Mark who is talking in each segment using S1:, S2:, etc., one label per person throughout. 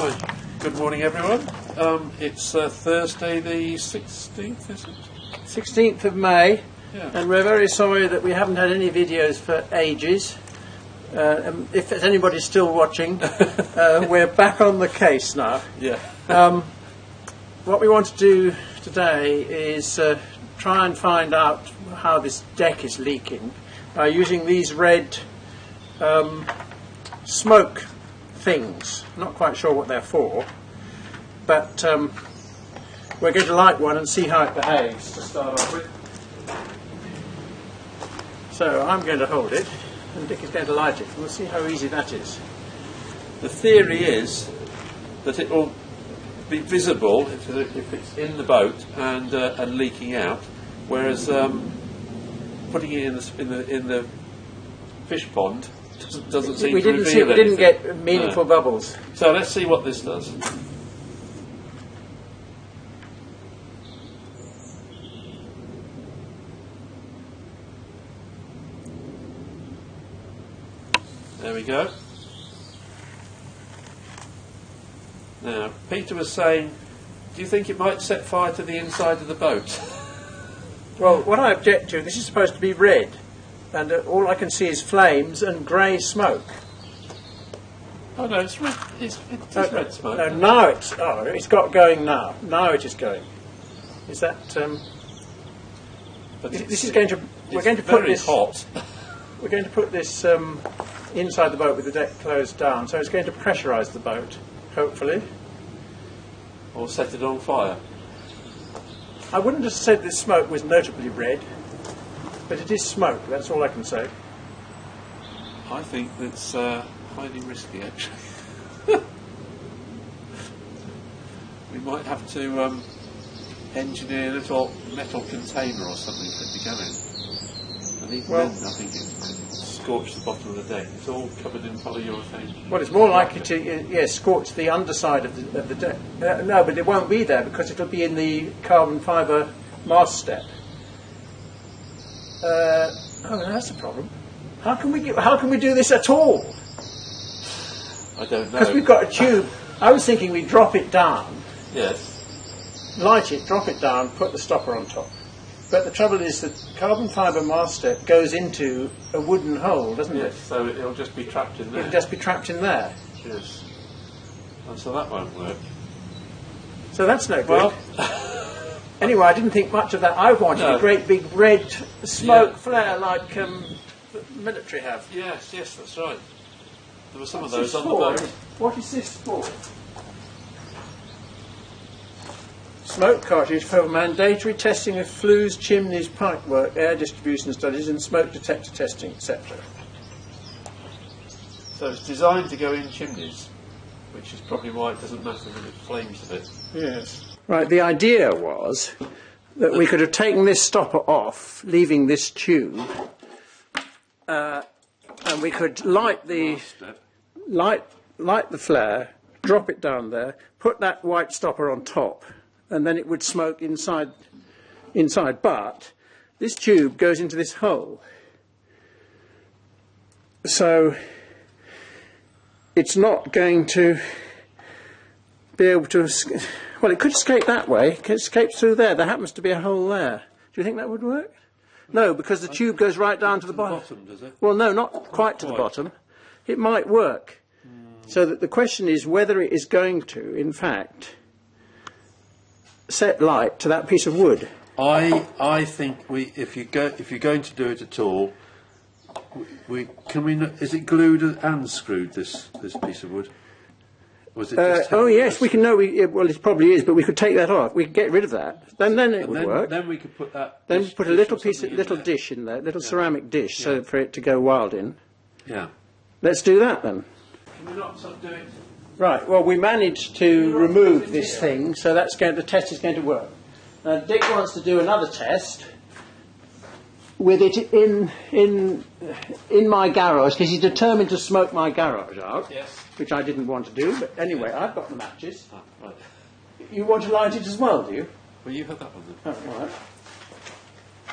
S1: Right. Good morning, everyone. It's Thursday the 16th, is it?
S2: 16th of May,
S1: Yeah.
S2: and we're very sorry that we haven't had any videos for ages. If there's anybody still watching, we're back on the case now.
S1: Yeah.
S2: What we want to do today is try and find out how this deck is leaking by using these red smoke things. Not quite sure what they're for, but we're going to light one and see how it behaves to start off with. So I'm going to hold it and Dick is going to light it, and we'll see how easy that is.
S1: The theory is that it will be visible if it's in the boat and leaking out, whereas putting it in the fish pond doesn't seem to reveal anything.
S2: We didn't get meaningful bubbles.
S1: So let's see what this does. There we go. Now, Peter was saying, do you think it might set fire to the inside of the boat?
S2: Well, what I object to, this is supposed to be red, and all I can see is flames and grey smoke.
S1: Oh no, it's red. It is red smoke.
S2: No, now it's got going now. Now it is going. Is that?
S1: But
S2: This is going to. We're going to put
S1: very
S2: this.
S1: hot.
S2: We're going to put this inside the boat with the deck closed down, so it's going to pressurise the boat, hopefully.
S1: Or set it on fire.
S2: I wouldn't have said this smoke was notably red, but it is smoke. That's all I can say.
S1: I think that's highly risky, actually. We might have to engineer a little metal container or something for it to go in. And even then, I think it could scorch the bottom of the deck. It's all covered in polyurethane.
S2: Well, it's more likely to scorch the underside of the deck. No, but it won't be there because it'll be in the carbon fibre mast step. Oh, that's a problem. How can we do this at all?
S1: I don't know.
S2: Because we've got a tube. I was thinking we'd drop it down,
S1: Yes.
S2: light it, drop it down, put the stopper on top. But the trouble is that carbon fibre mast step goes into a wooden hole, doesn't it?
S1: Yes, so it'll just be trapped in there.
S2: It'll just be trapped in there.
S1: Yes. And so that won't work.
S2: So that's no good.
S1: Well,
S2: Anyway, I didn't think much of that. I wanted a great big red smoke flare like the military have.
S1: yes, that's right. There were some
S2: What's
S1: of those
S2: this
S1: on the
S2: for?
S1: boat.
S2: What is this for? Smoke cartridge for mandatory testing of flues, chimneys, pipework, air distribution studies and smoke detector testing, etc.
S1: So it's designed to go in chimneys, which is probably why it doesn't matter that it flames a bit.
S2: Yes. Right, the idea was that we could have taken this stopper off, leaving this tube, and we could light the flare, drop it down there, put that white stopper on top, and then it would smoke inside. But this tube goes into this hole. So it's not going to be able to... Well, it could escape that way. It could escape through there. There happens to be a hole there. Do you think that would work? No, because the tube goes right down to the bottom.
S1: Does it?
S2: Well, no, not quite to the bottom. It might work. So that the question is whether it is going to, in fact, set light to that piece of wood.
S1: I think if you're going to do it at all, is it glued and screwed, this piece of wood? Was it just
S2: oh yes, we can know. Well, it probably is, but we could take that off. We could get rid of that. Then it would work.
S1: Then we could put that.
S2: Then we put a little dish in there, little ceramic dish, so for it to go wild in.
S1: Yeah.
S2: Let's do that then.
S1: Can we not sort of do it?
S2: Right. Well, we managed to remove this thing, so the test is going to work. Now, Dick wants to do another test with it in my garage because he's determined to smoke my garage out.
S1: Yes.
S2: Which I didn't want to do, but anyway, I've got the matches.
S1: Oh, right.
S2: You want to light it as well, do you?
S1: Well, you have that one then.
S2: Oh, all right.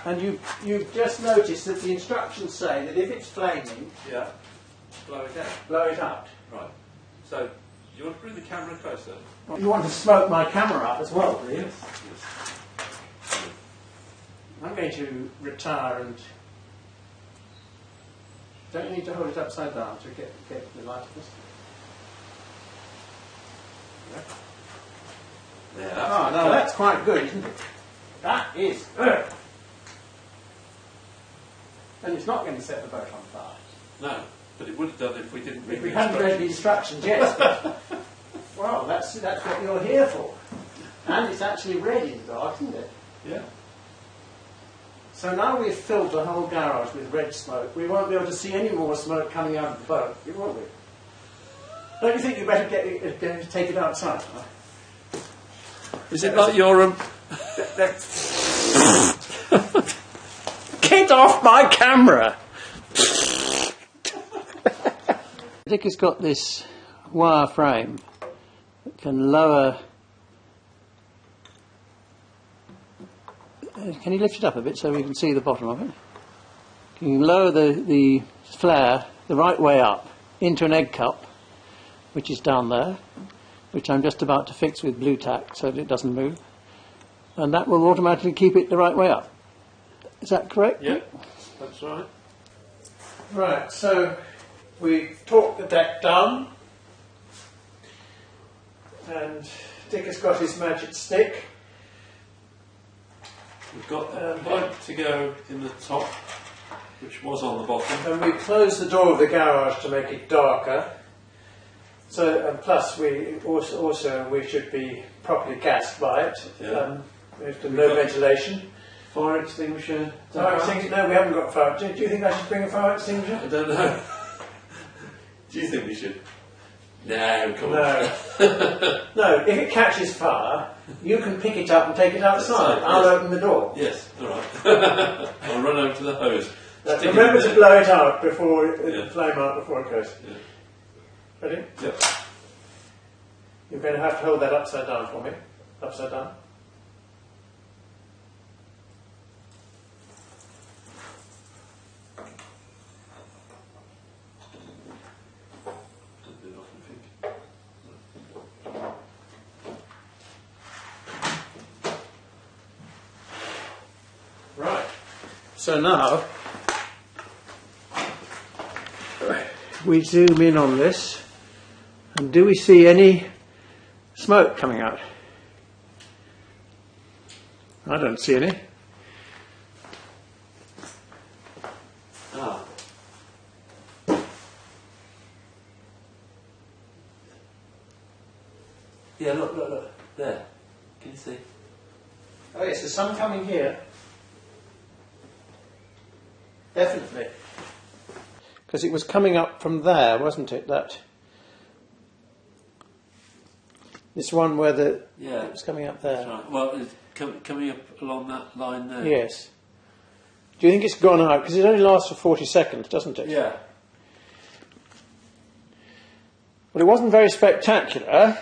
S2: And you've just noticed that the instructions say that if it's flaming,
S1: Yeah. Blow it out.
S2: blow it out.
S1: Right. So You want to bring the camera closer?
S2: You want to smoke my camera up as well, do you?
S1: Yes.
S2: I'm going to retire and... Don't you need to hold it upside down to get the light of this?
S1: Yeah,
S2: that's quite good, isn't it? That is good. And it's not going to set the boat on fire.
S1: No, but it would have done if we didn't read
S2: If we
S1: the
S2: hadn't read the instructions, yes. But, well, that's what you're here for. And it's actually red in the dark, isn't it?
S1: Yeah.
S2: So now we've filled the whole garage with red smoke, we won't be able to see any more smoke coming out of the boat, won't we? Don't you think you better take it outside? Huh?
S1: Is it like your
S2: Get off my camera! Dick has got this wire frame that can lower. Can you lift it up a bit so we can see the bottom of it? Can you lower the flare the right way up into an egg cup, which is down there, which I'm just about to fix with blue tack so that it doesn't move, and that will automatically keep it the right way up. Is that correct?
S1: Yeah, that's right.
S2: Right, so we've torqued the deck down, and Dick has got his magic stick.
S1: We've got the plug to go in the top, which was on the bottom.
S2: And we closed the door of the garage to make it darker. So, and plus we also we should be properly gassed by it.
S1: Yeah.
S2: We have to no ventilation.
S1: Fire extinguisher.
S2: Fire extinguisher? No, we haven't got fire. Do you think I should bring a fire extinguisher?
S1: I don't know. Do you think we should? No, come on.
S2: No, if it catches fire, you can pick it up and take it outside. I'll open the door.
S1: Yes, all right. I'll run over to the hose.
S2: Remember to blow it out before the flame out before it goes.
S1: Yeah.
S2: Ready?
S1: Yep.
S2: You're going to have to hold that upside down for me. Upside down. Right. So now we zoom in on this, and do we see any smoke coming out? I don't see any.
S1: Ah. Yeah, look. There. Can you see?
S2: Oh yes, there's some coming here. Definitely. Because it was coming up from there, wasn't it? This one where it was coming up there.
S1: That's right. Well, it's coming up along that line there.
S2: Yes. Do you think it's gone out? Because it only lasts for 40 seconds, doesn't it?
S1: Yeah.
S2: Well, it wasn't very spectacular.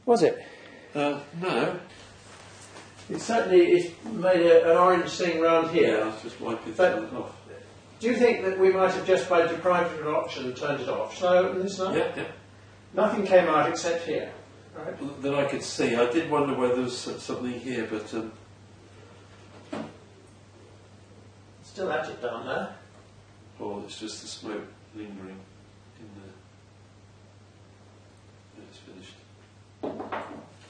S2: Was it?
S1: No.
S2: It certainly made an orange thing round here.
S1: Yeah, I was just wiping it off.
S2: Do you think that we might have just by deprived of an option turned it off? Shall I open this now?
S1: Yeah.
S2: Nothing came out except here. Right.
S1: That I could see. I did wonder whether there was something here, but
S2: Still at it down there.
S1: oh, it's just the smoke lingering in the. It's finished.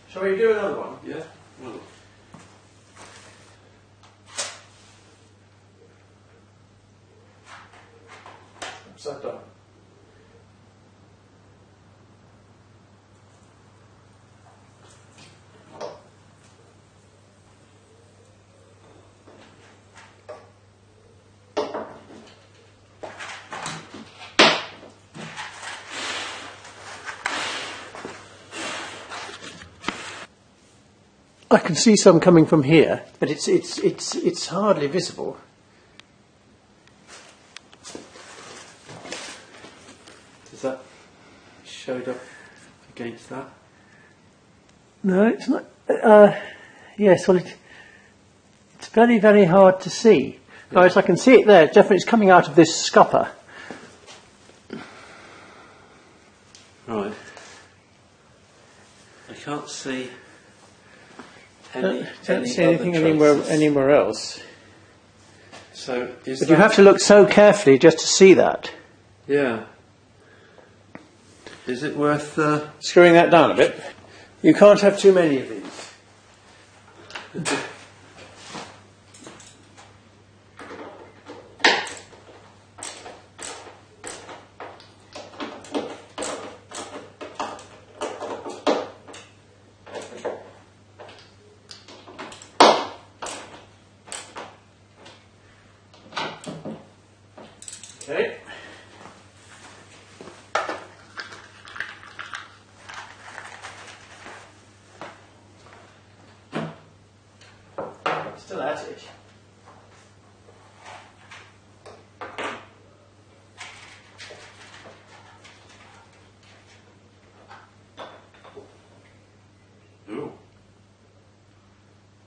S2: Shall we do another one?
S1: Yeah. Well.
S2: Upside down. I can see some coming from here, but it's hardly visible.
S1: Does that showed up against that?
S2: No, it's not. Yes, well, it's very, very hard to see.
S1: Yeah.
S2: Whereas I can see it there. Definitely, it's coming out of this scupper.
S1: Right. can't see
S2: Don't
S1: any
S2: see anything
S1: other
S2: anywhere else.
S1: So
S2: But you have to look so carefully just to see that.
S1: Yeah. Is it worth
S2: Screwing that down a bit. You can't have too many of these. Okay. Still at it.
S1: Ooh.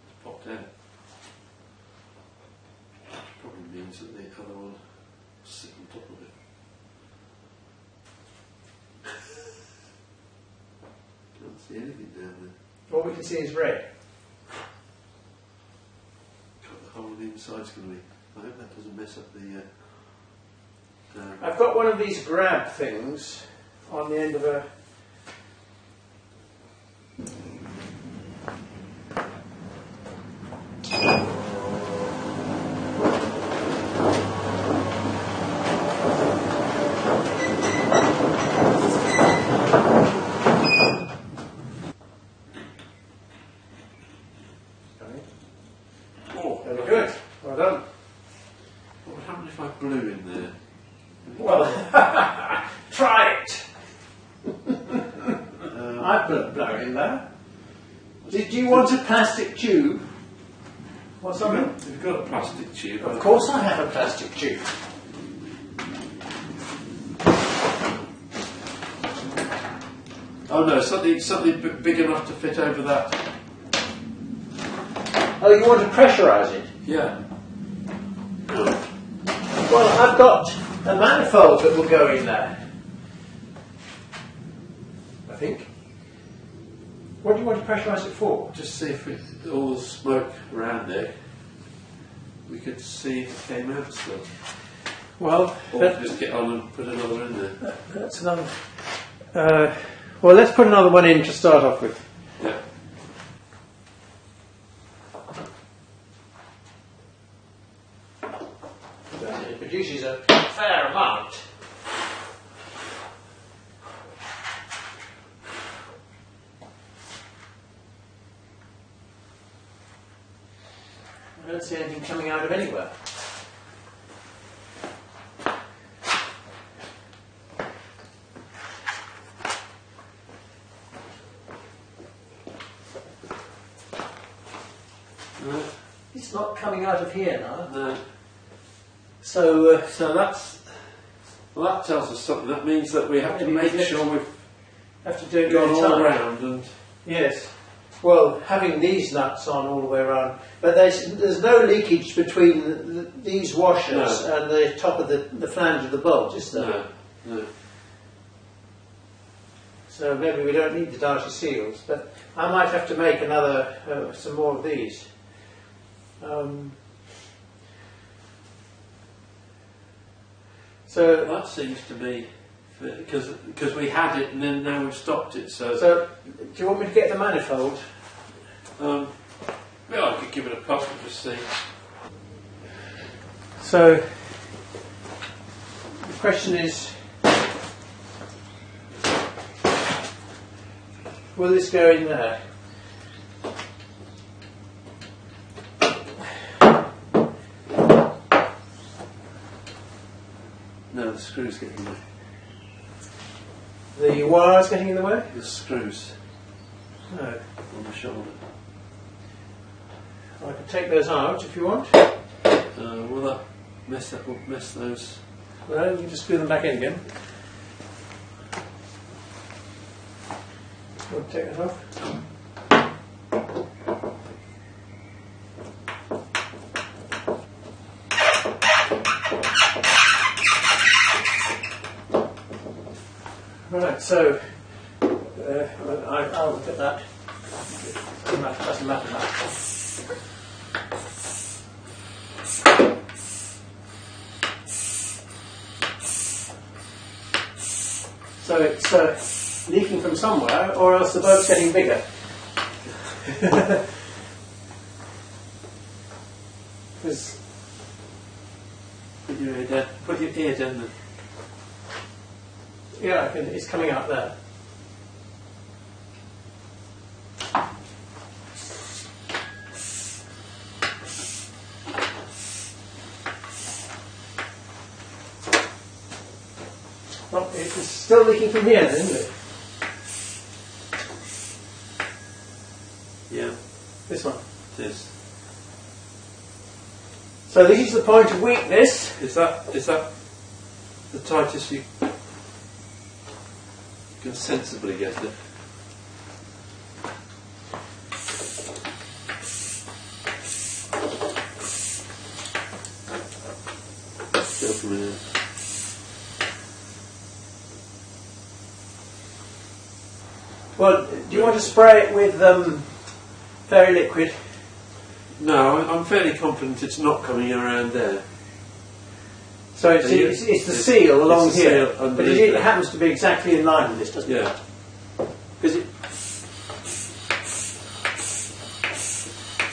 S1: It's popped out. Probably means that the other one will sit on top of it. Can't see anything down there.
S2: What we can see is red.
S1: God, the hole on the inside's going to be. I hope that doesn't mess up the.
S2: I've got one of these grab things on the end of a.
S1: Oh,
S2: Very good. Well done.
S1: what would happen if I blew in there?
S2: Well, try it. I put a blow in there. Did you want a plastic tube? Or something?
S1: You've got a plastic tube.
S2: Of course I have a plastic tube.
S1: Oh no, something big enough to fit over that.
S2: Oh, you want to pressurise it?
S1: Yeah.
S2: Well, I've got a manifold that will go in there. I think. What do you want to pressurise it for?
S1: Just see if all the smoke around there, we could see if it came out still.
S2: Well,
S1: Or just get on and put another in there.
S2: that's another. Well, let's put another one in to start off with.
S1: Yeah.
S2: It produces a fair amount. I don't see anything coming out of anywhere.
S1: No.
S2: It's not coming out of here now.
S1: No.
S2: So,
S1: So that tells us something. That means that we have to make sure we've
S2: have to do it
S1: gone
S2: all
S1: all
S2: the time.
S1: around and.
S2: Yes. Well, having these nuts on all the way around, but there's no leakage between these washers
S1: No.
S2: and the top of the flange of the bolt, is there?
S1: No. No.
S2: So maybe we don't need the darty seals, but I might have to make another, some more of these. So
S1: That seems to be because we had it and then now we've stopped it. So
S2: do you want me to get the manifold?
S1: well, I could give it a puff and just see.
S2: So the question is, will this go in there?
S1: No, the screws getting in the way.
S2: The wire's getting in the way?
S1: The screws
S2: No.
S1: on the shoulder.
S2: I can take those out if you want.
S1: Will that mess those?
S2: No, you can just screw them back in again. Want to take that off? Right, so I'll look at that. Doesn't matter much. So it's leaking from somewhere, or else the boat's getting bigger.
S1: Put your ear down there.
S2: Yeah, it's coming out there. Well, it's still leaking from here, isn't it?
S1: Yeah.
S2: This one.
S1: It is.
S2: So this is the point of weakness.
S1: Is that the tightest you can sensibly get it? Still from here.
S2: Well, do you want to spray it with fairy liquid?
S1: No, I'm fairly confident it's not coming around there.
S2: So it's the seal along
S1: it's the
S2: here,
S1: seal
S2: but
S1: underneath
S2: it
S1: there.
S2: happens to be exactly in line with this, doesn't it?
S1: Yeah.
S2: Because it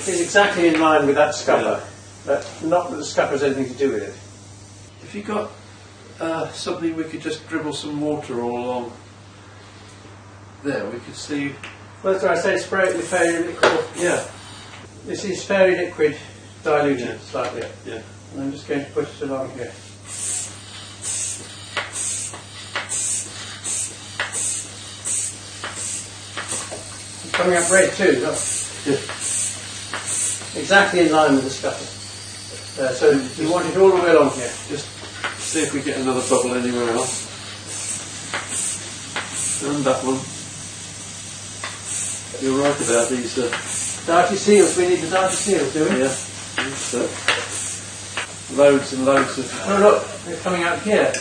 S2: is exactly in line with that scupper, but not that the scupper has anything to do with it.
S1: Have you got something we could just dribble some water all along there? We could see.
S2: Well, that's why I say spray it with fairy liquid.
S1: Yeah.
S2: This is fairy liquid diluted
S1: Yeah.
S2: slightly.
S1: Yeah.
S2: And I'm just going to push it along here. It's coming up red too, look.
S1: Yeah.
S2: Exactly in line with the scupper. So you want it all the way along here.
S1: Just see if we get another bubble anywhere else. And that one. You're right about these.
S2: Darty seals, we need the darty seals, do we?
S1: Yeah. So, loads and loads of.
S2: Oh look, they're coming out here.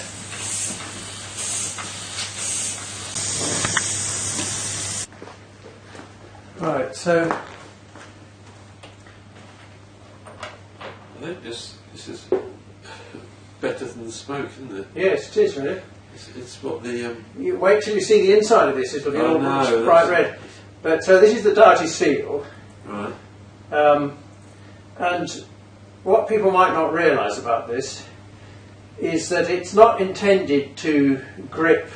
S2: Right, so
S1: I think this is better than the smoke, isn't it?
S2: yes, it is really.
S1: It's what the.
S2: You wait till you see the inside of this, it'll be all
S1: no,
S2: bright red. But so this is the darty seal.
S1: Right.
S2: And what people might not realise about this is that it's not intended to grip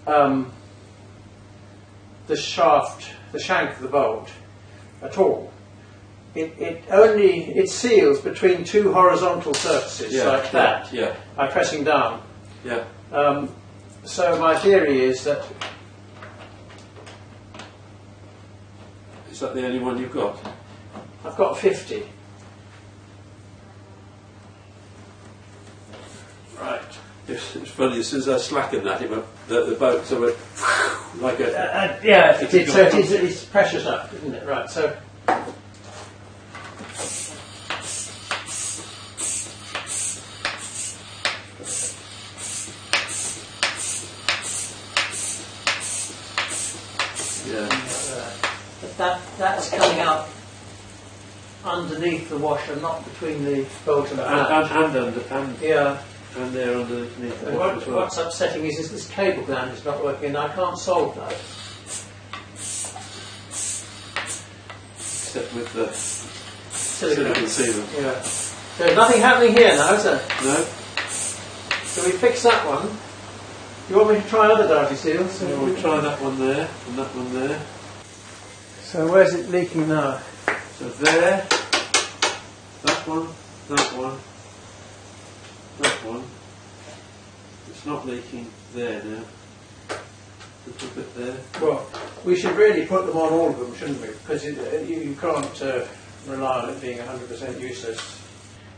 S2: the shaft, the shank of the bolt at all. It seals between two horizontal surfaces like that by pressing down.
S1: Yeah.
S2: So my theory is that.
S1: Is that the only one you've got?
S2: I've got 50.
S1: Right. It's funny, as soon as I slackened that, it went, the boat sort of like a.
S2: Yeah, it's precious up, isn't it? Right, so. That's coming out underneath the washer, not between the bolt and the flange.
S1: And they're underneath the
S2: And
S1: wash as well.
S2: what's upsetting is this cable gland is not working, and I can't solve that.
S1: Except with the silicon sealant.
S2: Yeah. So there's nothing happening here now, is there?
S1: No?
S2: So we fix that one. You want me to try other darty seals?
S1: So we'll try that one there and that one there.
S2: So where's it leaking now?
S1: So there, that one, that one, that one. It's not leaking there now. A little bit there.
S2: Well, we should really put them on all of them, shouldn't we? Because you can't rely on it being 100% useless.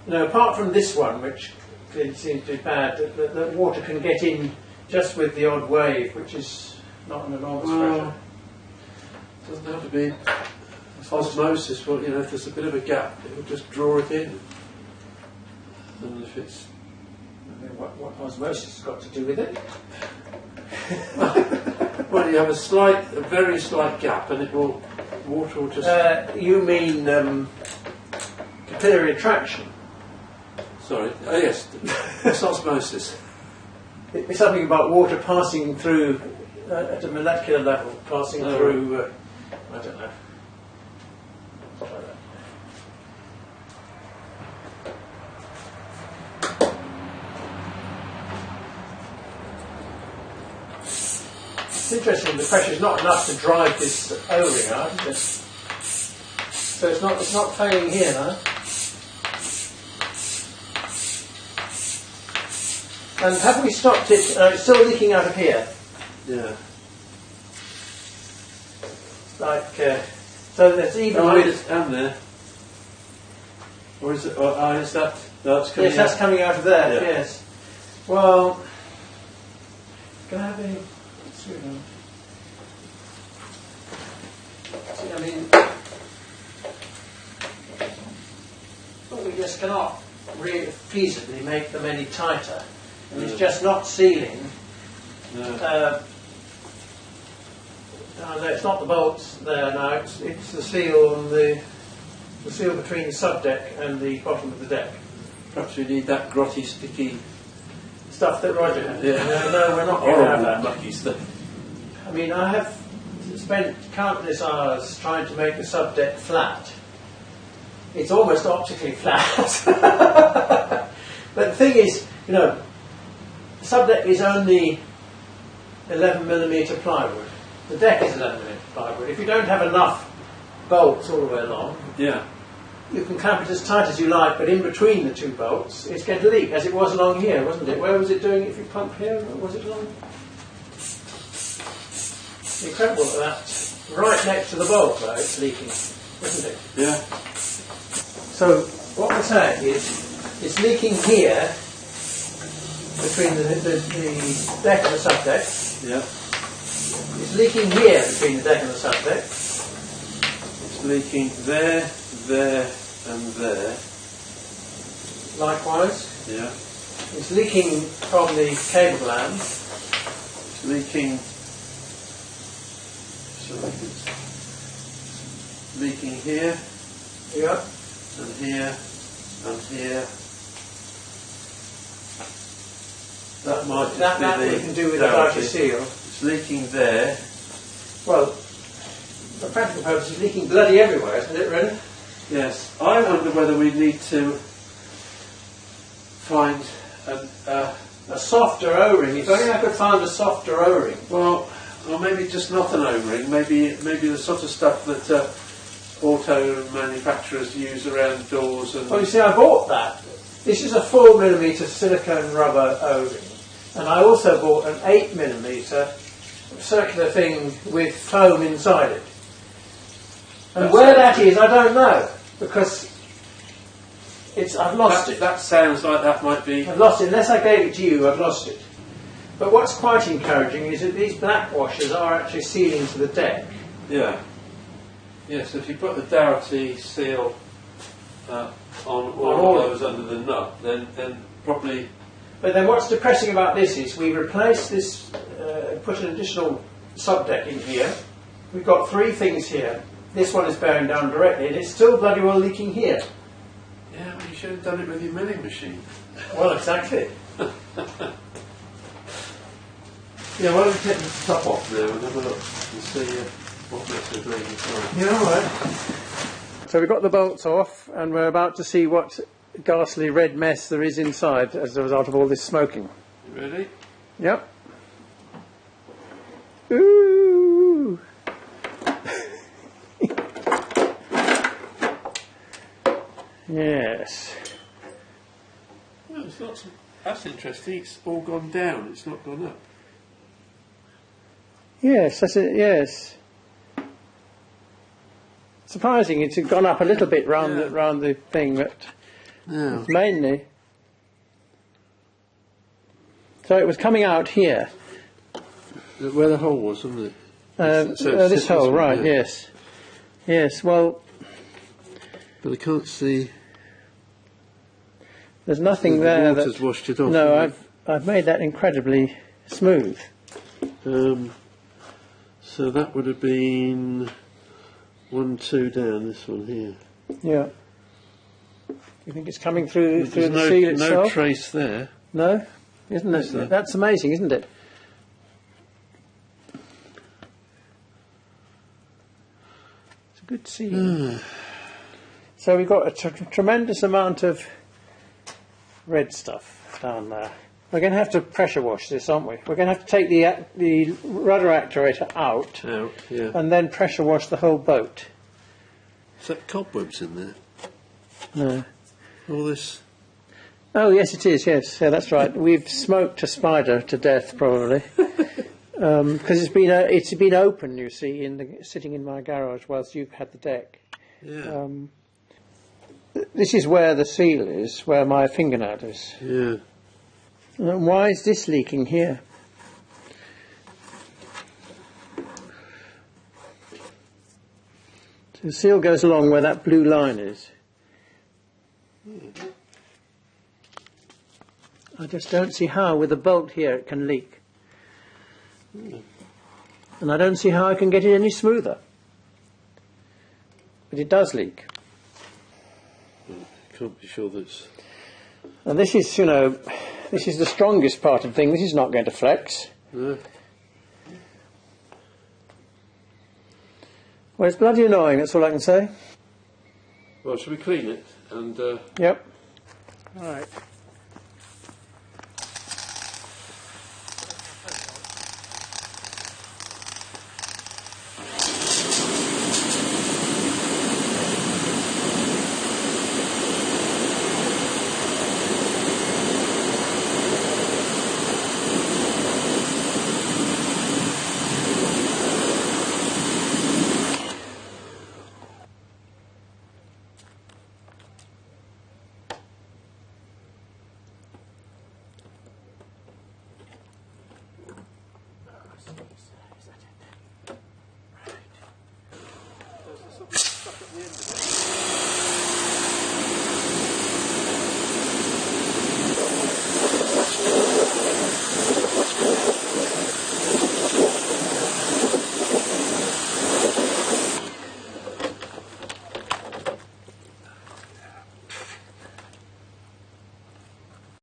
S2: No, apart from this one, which clearly seems to be bad, that water can get in just with the odd wave, which is not an enormous pressure.
S1: It doesn't have to be osmosis, but you know, if there's a bit of a gap, it will just draw it in. And if it's.
S2: What osmosis has got to do with it?
S1: Well, you have a very slight gap, and water will just.
S2: You mean capillary attraction?
S1: Sorry. Oh yes, it's osmosis.
S2: It's something about water passing through at a molecular level, passing through. I don't know. Something like that. It's interesting. The pressure is not enough to drive this O-ring out, is it? So it's not failing here now. And have we stopped it? It's still leaking out of here.
S1: Yeah.
S2: So there's even.
S1: And there. Or is it? Is that? That's coming.
S2: Yes, that's coming out of there.
S1: Yeah.
S2: Yes. Well, can I have any? See, I mean, we just cannot really feasibly make them any tighter. And it's just not sealing.
S1: No.
S2: No, it's not the bolts there now. It's the seal on the seal between the subdeck and the bottom of the deck.
S1: Perhaps we need that grotty, sticky
S2: Stuff that Roger had.
S1: Yeah.
S2: No, we're not going to have that.
S1: mucky stuff.
S2: I mean, I have spent countless hours trying to make the subdeck flat. It's almost optically flat. But the thing is, you know, the subdeck is only 11mm plywood. The deck is 11mm plywood. If you don't have enough bolts all the way along,
S1: Yeah.
S2: you can clamp it as tight as you like, but in between the two bolts, it's going to leak, as it was along here, wasn't it? Where was it doing if you pump here? Or was it along? Incredible that that's right next to the bolt, though, it's leaking, isn't it?
S1: Yeah.
S2: So, what we're saying is, it's leaking here, between the deck and the subdeck.
S1: Yeah.
S2: It's leaking here, between the deck and the subdeck.
S1: It's leaking there, there, and there.
S2: Likewise.
S1: Yeah.
S2: It's leaking from the cable gland.
S1: It's leaking. So it's leaking here,
S2: Yeah.
S1: and here, and here. That might just
S2: That
S1: be
S2: we
S1: the
S2: can do with
S1: gravity.
S2: a seal.
S1: It's leaking there.
S2: Well, for practical purposes, it's leaking bloody everywhere, isn't it, really?
S1: Yes. I wonder whether we need to find
S2: A softer O-ring. If only I could find a softer O-ring.
S1: well, or maybe just not an O-ring. Maybe the sort of stuff that auto manufacturers use around doors and.
S2: Well, you see, I bought that. This is a 4mm silicone rubber O-ring. And I also bought an 8mm circular thing with foam inside it. And where that is, I don't know, because I've lost it.
S1: That sounds like that might be.
S2: I've lost it. Unless I gave it to you, I've lost it. But what's quite encouraging is that these black washers are actually sealing to the deck.
S1: Yeah. Yeah. So if you put the Dougherty seal on all of those under the nut, then probably.
S2: But then what's depressing about this is we replaced this, put an additional subdeck in here. We've got three things here. This one is bearing down directly, and it's still bloody well leaking here.
S1: Yeah, well, you should have done it with your milling machine.
S2: Well, exactly.
S1: Yeah, why don't we take the top off there and have a look and see what bits are bleeding through.
S2: Yeah, all right. So we've got the bolts off, and we're about to see what ghastly red mess there is inside as a result of all this smoking.
S1: You ready?
S2: Yep. Ooh. Yes.
S1: Well, it's not. That's interesting. It's all gone down. It's not gone up.
S2: Yes, that's it. Yes. Surprising, it's gone up a little bit round the thing, but
S1: Yeah.
S2: mainly. So it was coming out here.
S1: Where the hole was, wasn't it?
S2: This hole, right?
S1: Yeah.
S2: Yes. Yes. Well,
S1: But I can't see.
S2: there's nothing
S1: The
S2: there
S1: water's
S2: that.
S1: washed it off.
S2: No,
S1: hasn't
S2: I've made that incredibly smooth.
S1: it? So that would have been 1, 2 down, this one here.
S2: Yeah. You think it's coming through
S1: There's
S2: the seal
S1: no
S2: itself?
S1: trace there.
S2: No? Isn't
S1: Is there?
S2: it? That's amazing, isn't it? It's a good seal. So we've got a tremendous amount of red stuff down there. We're going to have to pressure wash this, aren't we? We're going to have to take the rudder actuator out
S1: Yeah.
S2: and then pressure wash the whole boat.
S1: Is that cobwebs in there?
S2: No.
S1: All this?
S2: Oh, yes, it is, yes. Yeah, that's right. We've smoked a spider to death, probably. Because it's been open, you see, sitting in my garage whilst you've had the deck.
S1: Yeah.
S2: This is where the seal is, where my fingernail is.
S1: Yeah.
S2: Why is this leaking here? So the seal goes along where that blue line is. I just don't see how, with a bolt here, it can leak. And I don't see how I can get it any smoother. But it does leak.
S1: Can't be sure that's...
S2: And this is, you know, this is the strongest part of the thing. This is not going to flex.
S1: No.
S2: Well, it's bloody annoying, that's all I can say.
S1: Well, shall we clean it? And
S2: Yep. All right. Stuck at the end of it.